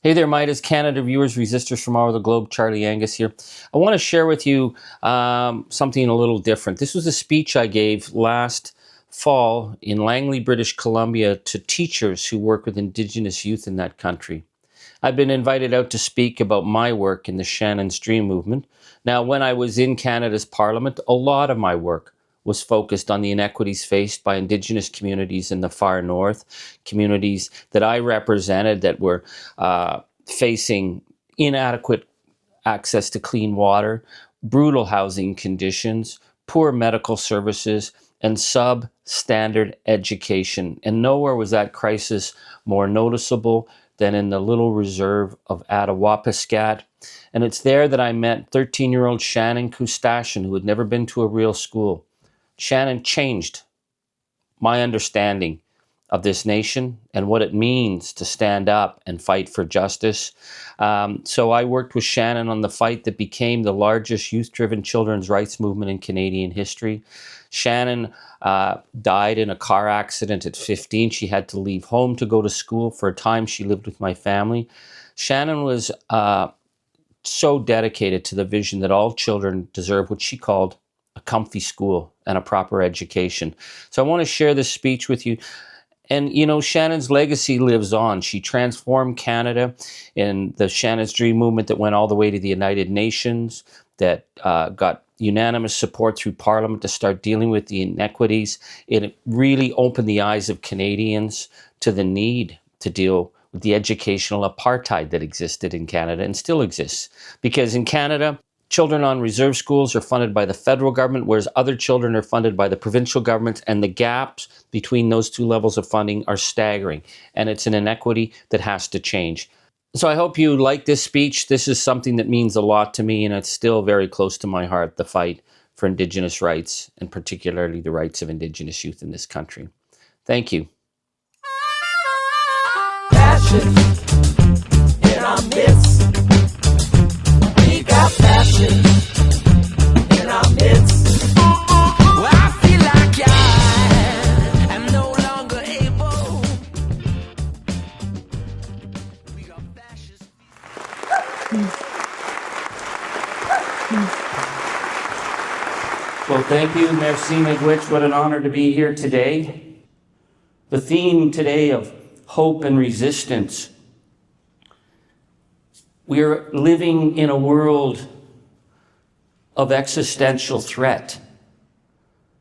Hey there, Midas Canada viewers, resistors from all over the globe. Charlie Angus here. I want to share with you something a little different. This was a speech I gave last fall in Langley, British Columbia, to teachers who work with Indigenous youth in that country. I've been invited out to speak about my work in the Shannen'S movement. Now, when I was in Canada's Parliament, a lot of my work was focused on the inequities faced by Indigenous communities in the far north, communities that I represented that were facing inadequate access to clean water, brutal housing conditions, poor medical services, and substandard education. And nowhere was that crisis more noticeable than in the little reserve of Attawapiskat. And it's there that I met 13-year-old Shannon Kustachion, who had never been to a real school. Shannon changed my understanding of this nation and what it means to stand up and fight for justice. So I worked with Shannon on the fight that became the largest youth-driven children's rights movement in Canadian history. Shannon died in a car accident at 15. She had to leave home to go to school. For a time, she lived with my family. Shannon was so dedicated to the vision that all children deserve what she called a comfy school and a proper education. So I want to share this speech with you. And, you know, Shannon's legacy lives on. She transformed Canada in the Shannen'S Dream movement that went all the way to the United Nations, that got unanimous support through Parliament to start dealing with the inequities. It really opened the eyes of Canadians to the need to deal with the educational apartheid that existed in Canada and still exists. Because in Canada, children on reserve schools are funded by the federal government, whereas other children are funded by the provincial governments, and the gaps between those two levels of funding are staggering. And it's an inequity that has to change. So I hope you like this speech. This is something that means a lot to me, and it's still very close to my heart, the fight for Indigenous rights, and particularly the rights of Indigenous youth in this country. Thank you. Passion in our midst. We got passion in our midst. Well, I feel like I am no longer able. We got fascists. Well, thank you, merci, miigwech. What an honor to be here today. The theme today of hope and resistance. We're living in a world of existential threat.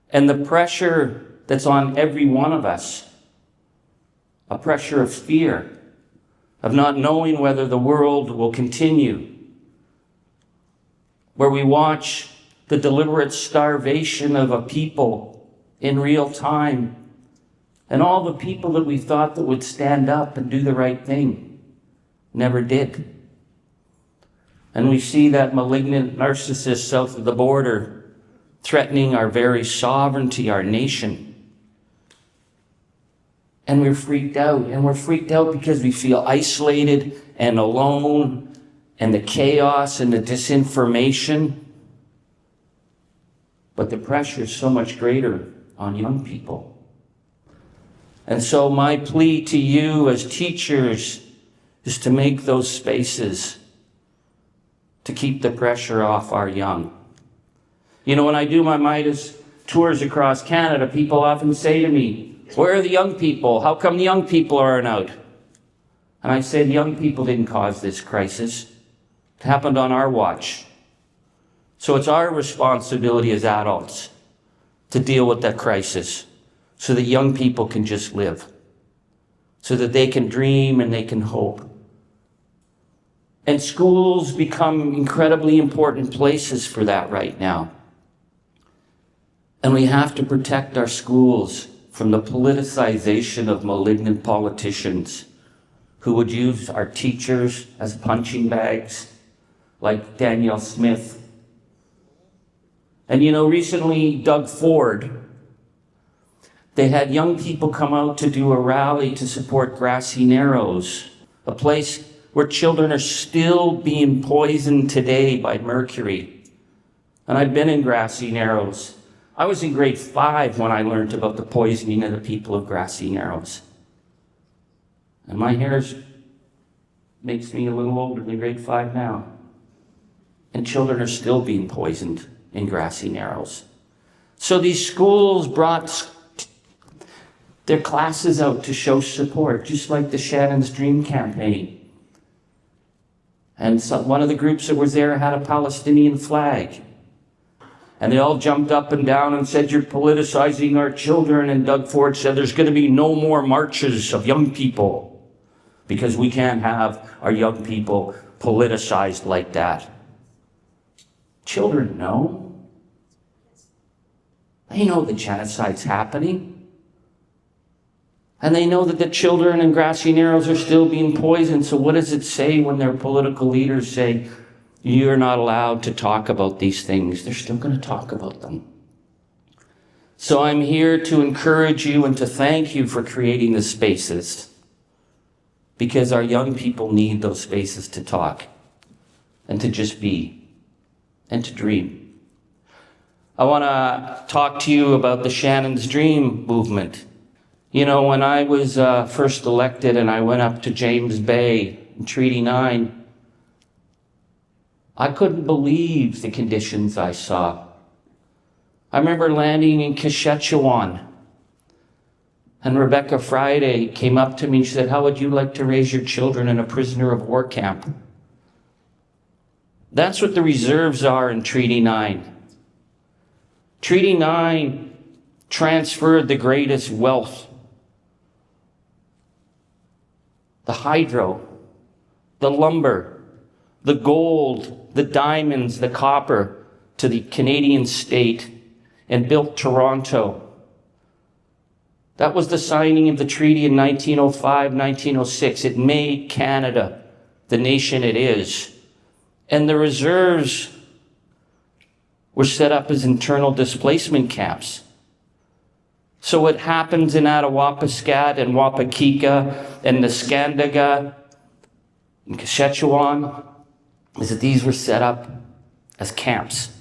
And the pressure that's on every one of us, a pressure of fear, of not knowing whether the world will continue, where we watch the deliberate starvation of a people in real time, and all the people that we thought that would stand up and do the right thing never did. And we see that malignant narcissist south of the border threatening our very sovereignty, our nation. And we're freaked out. And we're freaked out because we feel isolated and alone, and the chaos and the disinformation. But the pressure is so much greater on young people. And so my plea to you as teachers is to make those spaces to keep the pressure off our young. You know, when I do my Midas tours across Canada, people often say to me, where are the young people? How come the young people aren't out? And I said, young people didn't cause this crisis. It happened on our watch. So it's our responsibility as adults to deal with that crisis so that young people can just live, so that they can dream and they can hope. And schools become incredibly important places for that right now. And we have to protect our schools from the politicization of malignant politicians who would use our teachers as punching bags, like Danielle Smith. And you know, recently, Doug Ford, they had young people come out to do a rally to support Grassy Narrows, a place where children are still being poisoned today by mercury. And I've been in Grassy Narrows. I was in grade 5 when I learned about the poisoning of the people of Grassy Narrows. And my hair's Makes me a little older than grade 5 now. And children are still being poisoned in grassy narrows. So these schools brought their classes out to show support, just like the Shannen'S Dream campaign. And one of the groups that was there had a Palestinian flag. And they all jumped up and down and said, "You're politicizing our children." And Doug Ford said, "There's going to be no more marches of young people because we can't have our young people politicized like that." Children know. They know the genocide's happening. And they know that the children in grassy narrows are still being poisoned. So what does it say when their political leaders say, "You're not allowed to talk about these things"? They're still going to talk about them. So I'm here to encourage you and to thank you for creating the spaces, because our young people need those spaces to talk and to just be and to dream. I want to talk to you about the Shannen'S Dream movement. You know, when I was first elected and I went up to James Bay in Treaty 9, I couldn't believe the conditions I saw. I remember landing in Kustachion, and Rebecca Friday came up to me and she said, "How would you like to raise your children in a prisoner of war camp?" That's what the reserves are in Treaty 9. Treaty 9 transferred the greatest wealth, the hydro, the lumber, the gold, the diamonds, the copper, to the Canadian state and built Toronto. That was the signing of the treaty in 1905, 1906. It made Canada the nation it is. And the reserves were set up as internal displacement camps. So what happens in Attawapiskat and Wapakika and Niskandaga and Kustachion is that these were set up as camps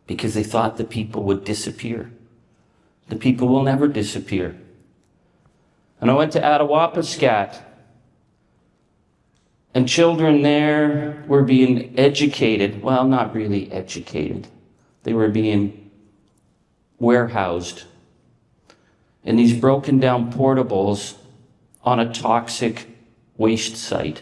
because they thought the people would disappear. The people will never disappear. And I went to Attawapiskat, and children there were being educated. Well, not really educated. They were being warehoused in these broken down portables on a toxic waste site.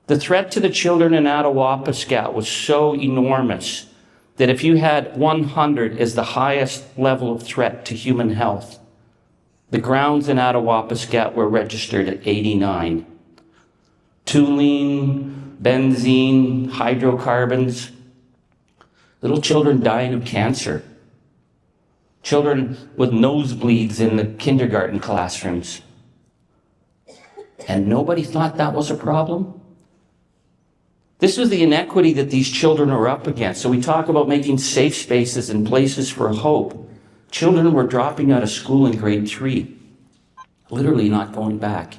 The threat to the children in Attawapiskat was so enormous that if you had 100 as the highest level of threat to human health, the grounds in Attawapiskat were registered at 89. Toluene, benzene, hydrocarbons, little children dying of cancer, children with nosebleeds in the kindergarten classrooms. And nobody thought that was a problem. This was the inequity that these children are up against. So we talk about making safe spaces and places for hope. Children were dropping out of school in grade 3, literally not going back.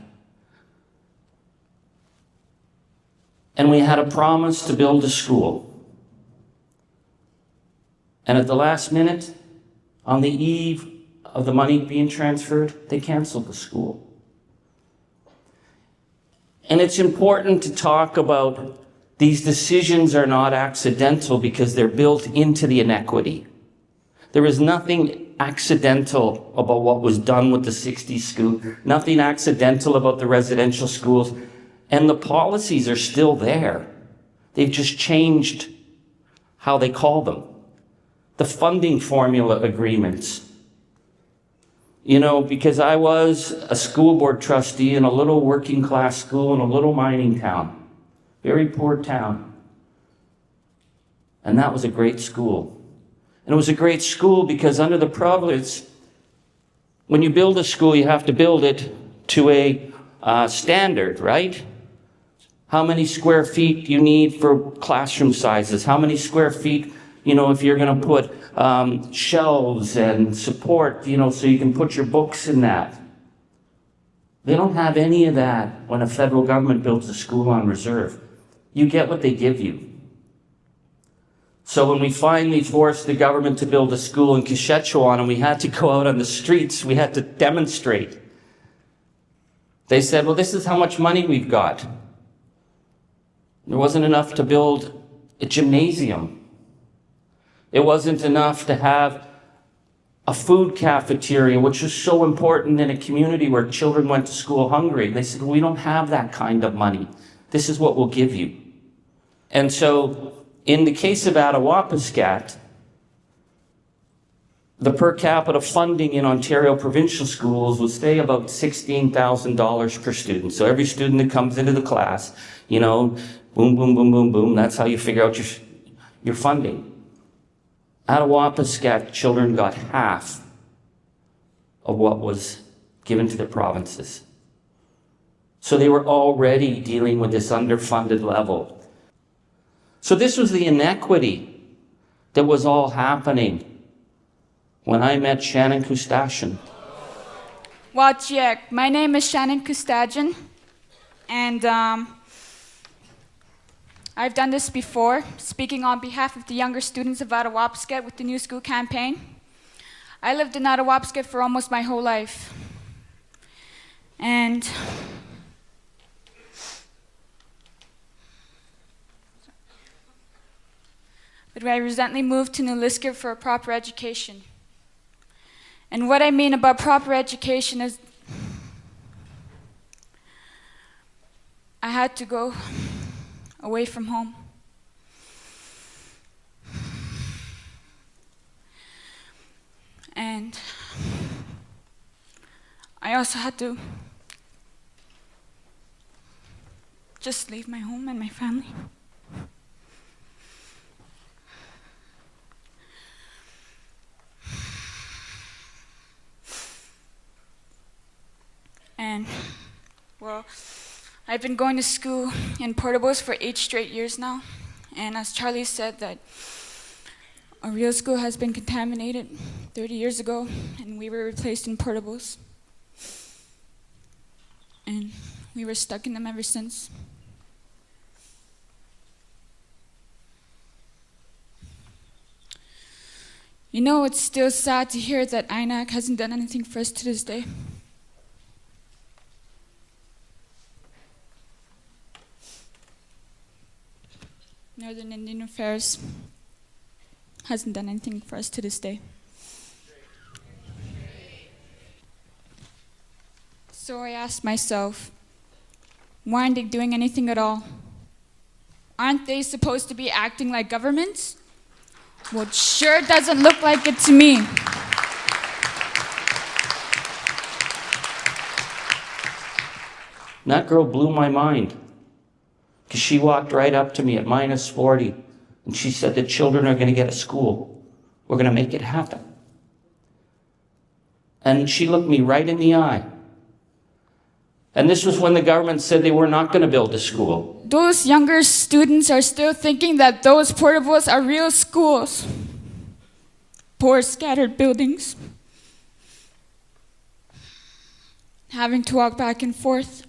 And we had a promise to build a school. And at the last minute, on the eve of the money being transferred, they canceled the school. And it's important to talk about these decisions are not accidental because they're built into the inequity. There is nothing accidental about what was done with the 60s school, nothing accidental about the residential schools, and the policies are still there. They've just changed how they call them. The funding formula agreements. You know, because I was a school board trustee in a little working class school in a little mining town. Very poor town. And that was a great school. And it was a great school because under the province, when you build a school, you have to build it to a standard, right? How many square feet you need for classroom sizes? How many square feet, you know, if you're going to put shelves and support, you know, so you can put your books in that. They don't have any of that when a federal government builds a school on reserve. You get what they give you. So when we finally forced the government to build a school in Kustachion and we had to go out on the streets, we had to demonstrate. They said, well, this is how much money we've got. There wasn't enough to build a gymnasium. It wasn't enough to have a food cafeteria, which was so important in a community where children went to school hungry. They said, we don't have that kind of money. This is what we'll give you. And so in the case of Attawapiskat, the per capita funding in Ontario provincial schools was, say, about $16,000 per student. So every student that comes into the class, you know, boom, boom, boom, boom, boom, that's how you figure out your funding. Attawapiskat children got half of what was given to the provinces. So they were already dealing with this underfunded level. So this was the inequity that was all happening when I met Shannon Kustachion. Wachek. My name is Shannen Kustachion, and I've done this before, speaking on behalf of the younger students of Attawapiskat with the New School campaign. I lived in Attawapiskat for almost my whole life. But I recently moved to New Liskeard for a proper education. And what I mean about proper education is I had to go away from home. And I also had to just leave my home and my family. And, well, I've been going to school in portables for 8 straight years now. And as Charlie said, that our real school has been contaminated 30 years ago, and we were replaced in portables. And we were stuck in them ever since. You know, it's still sad to hear that INAC hasn't done anything for us to this day. Northern Indian Affairs hasn't done anything for us to this day. So I asked myself, why aren't they doing anything at all? Aren't they supposed to be acting like governments? Well, it sure doesn't look like it to me. That girl blew my mind. Because she walked right up to me at -40, and she said, the children are going to get a school. We're going to make it happen. And she looked me right in the eye. And this was when the government said they were not going to build a school. Those younger students are still thinking that those portables are real schools. Poor scattered buildings. Having to walk back and forth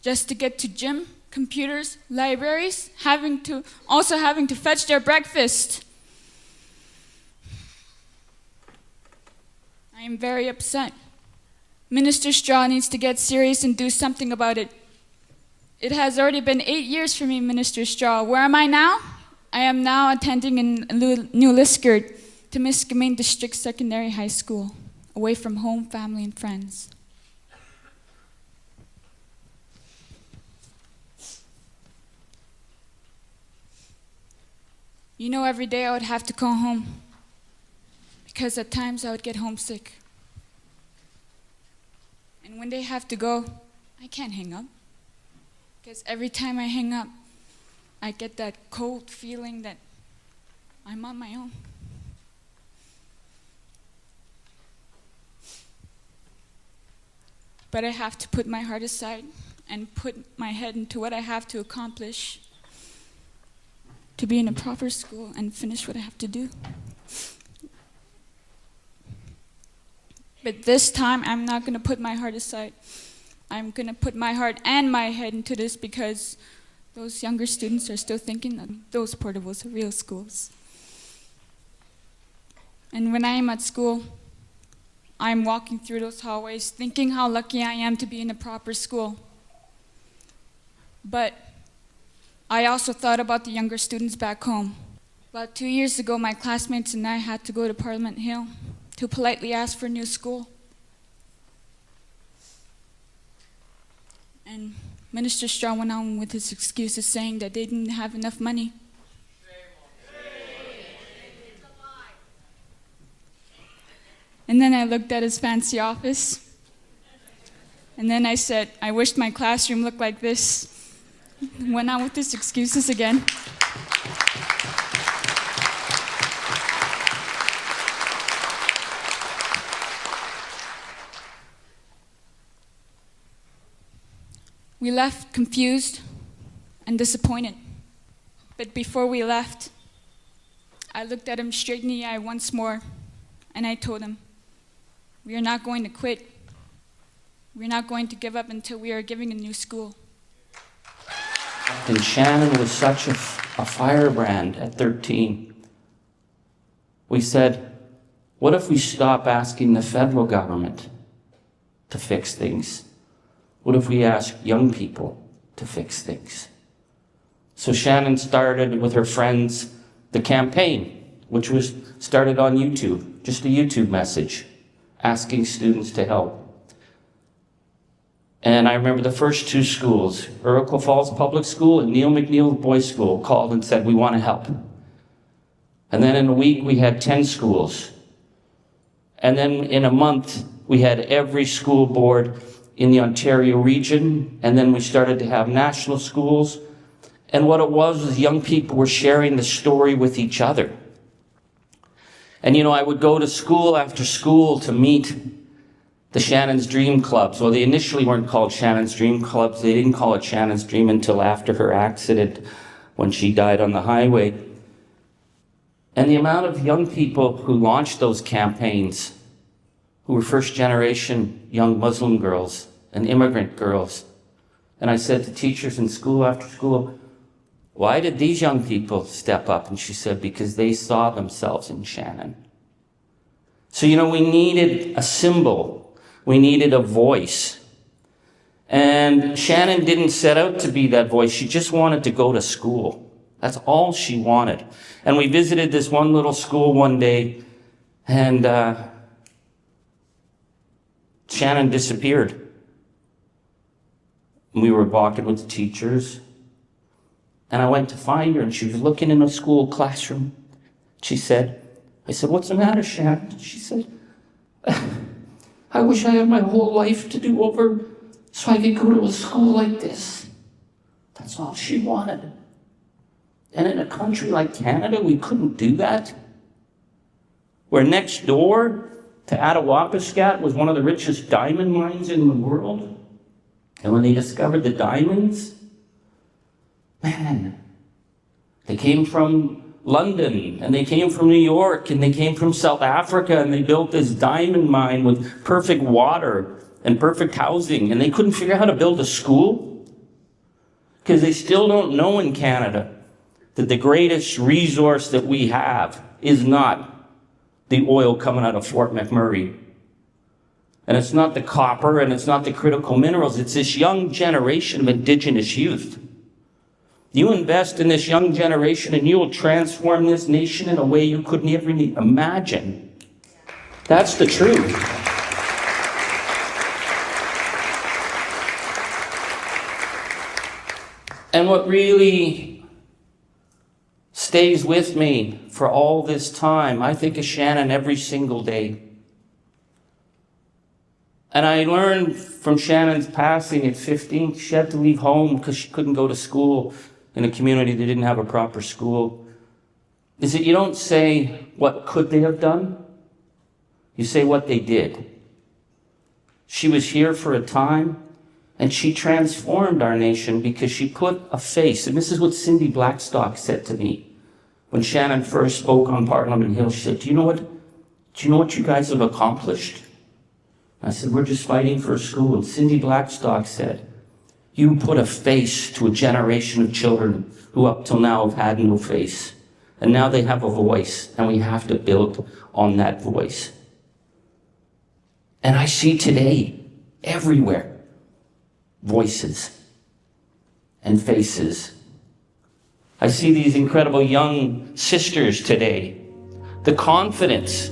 just to get to gym, computers, libraries, having to fetch their breakfast. I am very upset. Minister Straw needs to get serious and do something about it. It has already been 8 years for me, Minister Straw. Where am I now? I am now attending in New Liskeard to Miskameen District Secondary High School, away from home, family, and friends. You know, every day I would have to go home because at times I would get homesick. And when they have to go, I can't hang up. Because every time I hang up, I get that cold feeling that I'm on my own. But I have to put my heart aside and put my head into what I have to accomplish to be in a proper school and finish what I have to do. But this time, I'm not going to put my heart aside. I'm going to put my heart and my head into this because those younger students are still thinking that those portables are real schools. And when I am at school, I'm walking through those hallways thinking how lucky I am to be in a proper school. But I also thought about the younger students back home. About 2 years ago, my classmates and I had to go to Parliament Hill to politely ask for a new school. And Minister Straw went on with his excuses saying that they didn't have enough money. And then I looked at his fancy office. And then I said, I wished my classroom looked like this. Went on with his excuses again. We left confused and disappointed. But before we left, I looked at him straight in the eye once more, and I told him, we are not going to quit. We're not going to give up until we are giving a new school. And Shannon was such a firebrand at 13. We said, what if we stop asking the federal government to fix things? What if we ask young people to fix things? So Shannon started with her friends the campaign, which was started on YouTube, just a YouTube message, asking students to help. And I remember the first two schools, Oracle Falls Public School and Neil McNeil Boys School, called and said, we want to help. And then in a week, we had 10 schools. And then in a month, we had every school board in the Ontario region. And then we started to have national schools. And what it was young people were sharing the story with each other. And, you know, I would go to school after school to meet the Shannen's Dream Clubs. Well, they initially weren't called Shannen's Dream Clubs. They didn't call it Shannen's Dream until after her accident when she died on the highway. And the amount of young people who launched those campaigns, who were first-generation young Muslim girls and immigrant girls. And I said to teachers in school after school, why did these young people step up? And she said, because they saw themselves in Shannon. So, you know, we needed a symbol. We needed a voice. And Shannon didn't set out to be that voice. She just wanted to go to school. That's all she wanted. And we visited this one little school one day, and Shannon disappeared. We were walking with the teachers, and I went to find her, and she was looking in a school classroom. I said, what's the matter, Shannon? She said, I wish I had my whole life to do over so I could go to a school like this. That's all she wanted. And in a country like Canada, we couldn't do that. Where next door to Attawapiskat was one of the richest diamond mines in the world. And when they discovered the diamonds, man, they came from London, and they came from New York, and they came from South Africa, and they built this diamond mine with perfect water and perfect housing, and they couldn't figure out how to build a school because they still don't know in Canada that the greatest resource that we have is not the oil coming out of Fort McMurray. And it's not the copper, and it's not the critical minerals. It's this young generation of Indigenous youth. You invest in this young generation and you will transform this nation in a way you couldn't even imagine. That's the truth. And what really stays with me for all this time, I think of Shannon every single day. And I learned from Shannon's passing at 15, she had to leave home because she couldn't go to school in a community that didn't have a proper school, is that you don't say what could they have done, you say what they did. She was here for a time, and she transformed our nation because she put a face, and this is what Cindy Blackstock said to me when Shannon first spoke on Parliament Hill. She said, do you know what you guys have accomplished? I said, we're just fighting for a school. And Cindy Blackstock said, you put a face to a generation of children who up till now have had no face. And now they have a voice, and we have to build on that voice. And I see today, everywhere, voices and faces. I see these incredible young sisters today. The confidence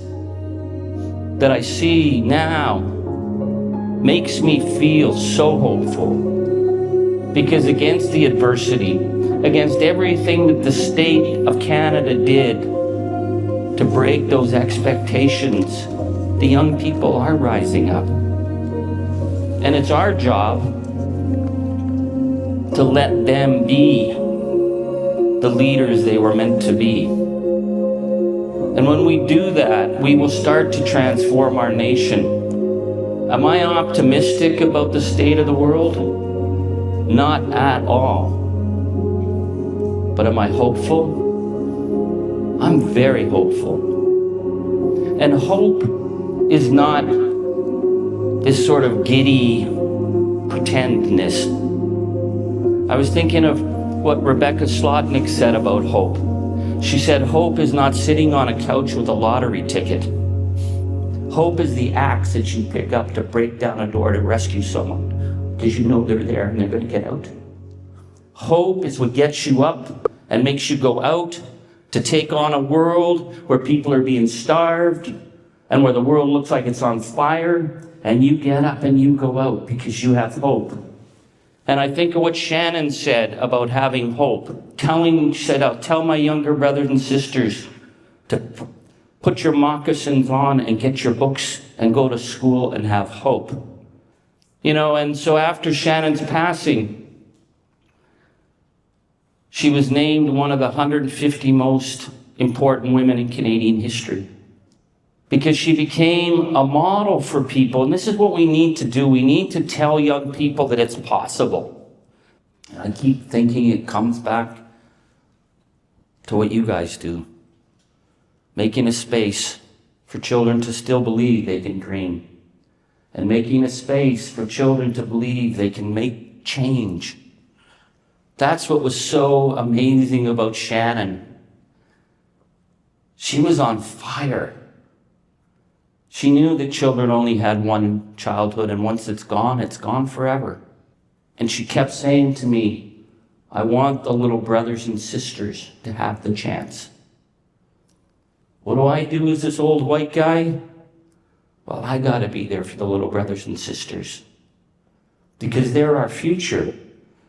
that I see now makes me feel so hopeful. Because against the adversity, against everything that the state of Canada did to break those expectations, the young people are rising up. And it's our job to let them be the leaders they were meant to be. And when we do that, we will start to transform our nation. Am I optimistic about the state of the world? Not at all. But am I hopeful? I'm very hopeful. And hope is not this sort of giddy pretendness. I was thinking of what Rebecca Slotnick said about hope. She said, hope is not sitting on a couch with a lottery ticket. Hope is the axe that you pick up to break down a door to rescue someone, because you know they're there and they're going to get out. Hope is what gets you up and makes you go out to take on a world where people are being starved and where the world looks like it's on fire, and you get up and you go out because you have hope. And I think of what Shannon said about having hope. She said, I'll tell my younger brothers and sisters to put your moccasins on and get your books and go to school and have hope. You know, and so after Shannon's passing, she was named one of the 150 most important women in Canadian history, because she became a model for people. And this is what we need to do. We need to tell young people that it's possible. And I keep thinking it comes back to what you guys do. Making a space for children to still believe they can dream. And making a space for children to believe they can make change. That's what was so amazing about Shannon. She was on fire. She knew that children only had one childhood, and once it's gone forever. And she kept saying to me, I want the little brothers and sisters to have the chance. What do I do as this old white guy? Well, I gotta be there for the little brothers and sisters. Because they're our future,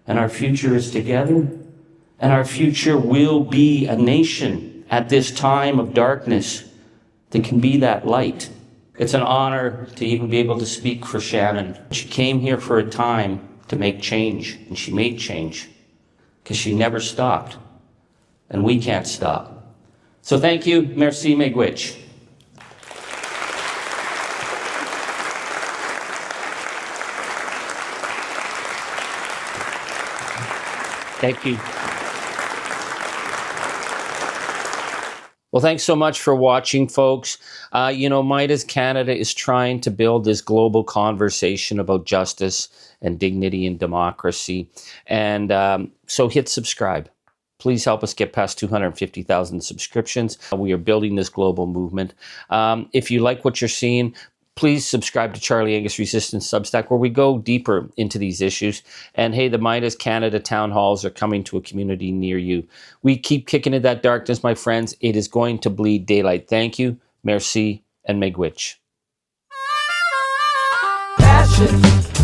and our future is together, and our future will be a nation at this time of darkness that can be that light. It's an honor to even be able to speak for Shannon. She came here for a time to make change, and she made change, because she never stopped, and we can't stop. So thank you, merci, miigwech. Thank you. Well, thanks so much for watching, folks. Midas Canada is trying to build this global conversation about justice and dignity and democracy. And so hit subscribe. Please help us get past 250,000 subscriptions. We are building this global movement. If you like what you're seeing, please subscribe to Charlie Angus Resistance Substack, where we go deeper into these issues. And hey, the Midas Canada town halls are coming to a community near you. We keep kicking at that darkness, my friends. It is going to bleed daylight. Thank you, merci, and miigwech. Passion.